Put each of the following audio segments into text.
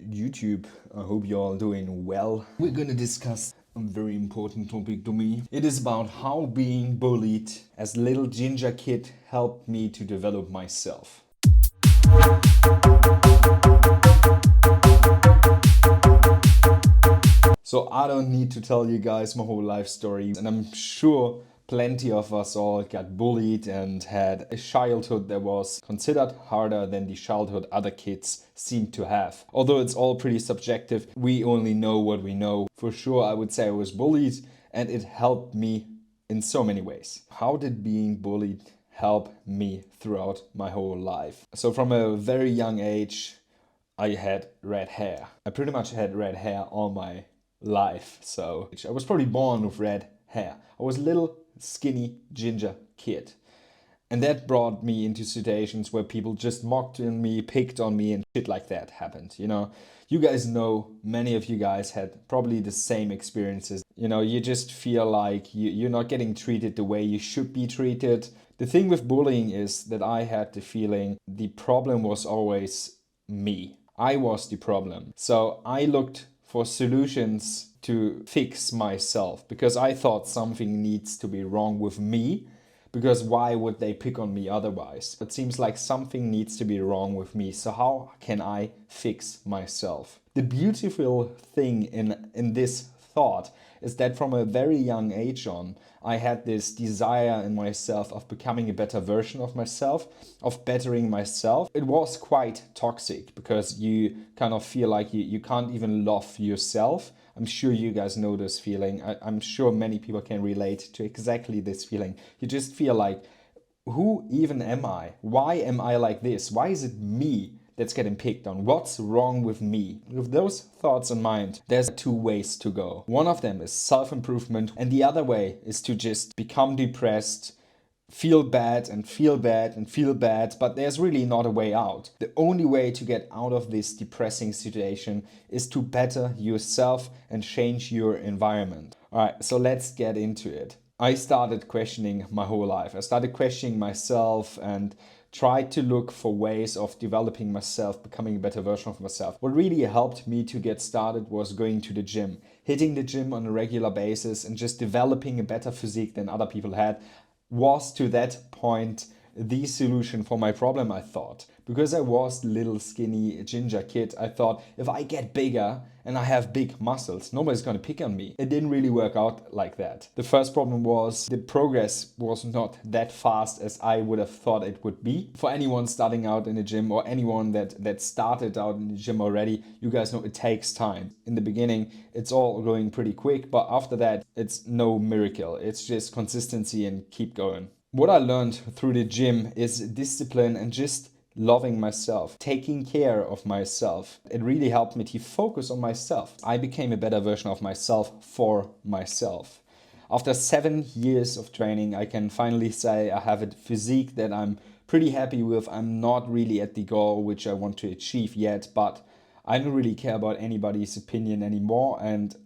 YouTube. I hope you're all doing well. We're gonna discuss a very important topic to me. It is about how being bullied as a little ginger kid helped me to develop myself. So I don't need to tell you guys my whole life story, and I'm sure plenty of us all got bullied and had a childhood that was considered harder than the childhood other kids seem to have. Although it's all pretty subjective, we only know what we know. For sure, I would say I was bullied, and it helped me in so many ways. How did being bullied help me throughout my whole life? So from a very young age, I had red hair. I pretty much had red hair all my life. So I was probably born with red hair. I was a little skinny ginger kid. And that brought me into situations where people just mocked on me, picked on me, and shit like that happened. You guys know, many of you guys had probably the same experiences. You just feel like you're not getting treated the way you should be treated. The thing with bullying is that I had the feeling the problem was always me. I was the problem. So I looked for solutions to fix myself because I thought something needs to be wrong with me, because why would they pick on me otherwise? It seems like something needs to be wrong with me. So how can I fix myself? The beautiful thing in this thought is that from a very young age on, I had this desire in myself of becoming a better version of myself, of bettering myself. It was quite toxic because you kind of feel like you can't even love yourself. I'm sure you guys know this feeling. I'm sure many people can relate to exactly this feeling. You just feel like, who even am I? Why am I like this? Why is it me that's getting picked on? What's wrong with me? With those thoughts in mind, there's two ways to go. One of them is self-improvement, and the other way is to just become depressed, feel bad and feel bad and feel bad, but there's really not a way out. The only way to get out of this depressing situation is to better yourself and change your environment. All right, so let's get into it. I started questioning my whole life. I started questioning myself and tried to look for ways of developing myself, becoming a better version of myself. What really helped me to get started was going to the gym, hitting the gym on a regular basis and just developing a better physique than other people had was to that point the solution for my problem, I thought. Because I was the little skinny ginger kid, I thought if I get bigger and I have big muscles, nobody's gonna pick on me. It didn't really work out like that. The first problem was the progress was not that fast as I would have thought it would be. For anyone starting out in the gym or anyone that started out in the gym already, you guys know it takes time. In the beginning, it's all going pretty quick, but after that, it's no miracle. It's just consistency and keep going. What I learned through the gym is discipline and just loving myself, taking care of myself. It really helped me to focus on myself. I became a better version of myself for myself. After 7 years of training, I can finally say I have a physique that I'm pretty happy with. I'm not really at the goal which I want to achieve yet, but I don't really care about anybody's opinion anymore, and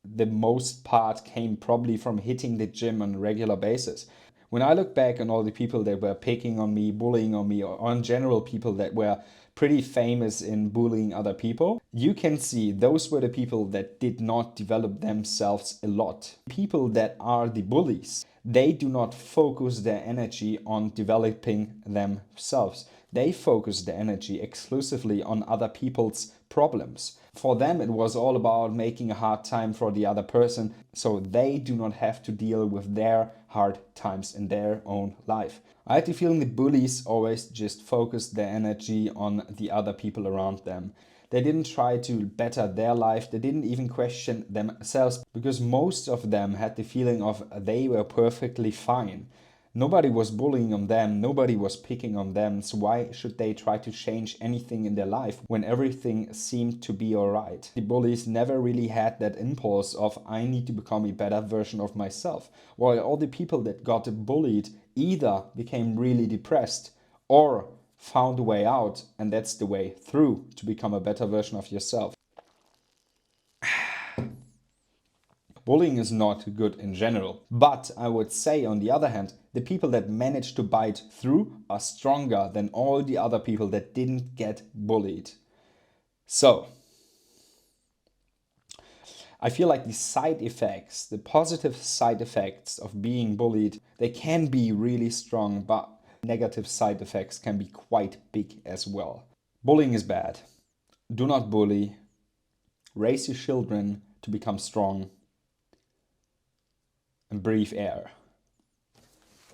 the most part came probably from hitting the gym on a regular basis. When I look back on all the people that were picking on me, bullying on me, or in general people that were pretty famous in bullying other people, you can see those were the people that did not develop themselves a lot. People that are the bullies, they do not focus their energy on developing themselves. They focus their energy exclusively on other people's problems. For them, it was all about making a hard time for the other person, so they do not have to deal with their hard times in their own life. I had the feeling the bullies always just focused their energy on the other people around them. They didn't try to better their life. They didn't even question themselves, because most of them had the feeling of they were perfectly fine. Nobody was bullying on them, nobody was picking on them, so why should they try to change anything in their life when everything seemed to be alright? The bullies never really had that impulse of, I need to become a better version of myself. While all the people that got bullied either became really depressed or found a way out, and that's the way through to become a better version of yourself. Bullying is not good in general. But I would say, on the other hand, the people that manage to bite through are stronger than all the other people that didn't get bullied. So, I feel like the side effects, the positive side effects of being bullied, they can be really strong, but negative side effects can be quite big as well. Bullying is bad. Do not bully. Raise your children to become strong and breathe air.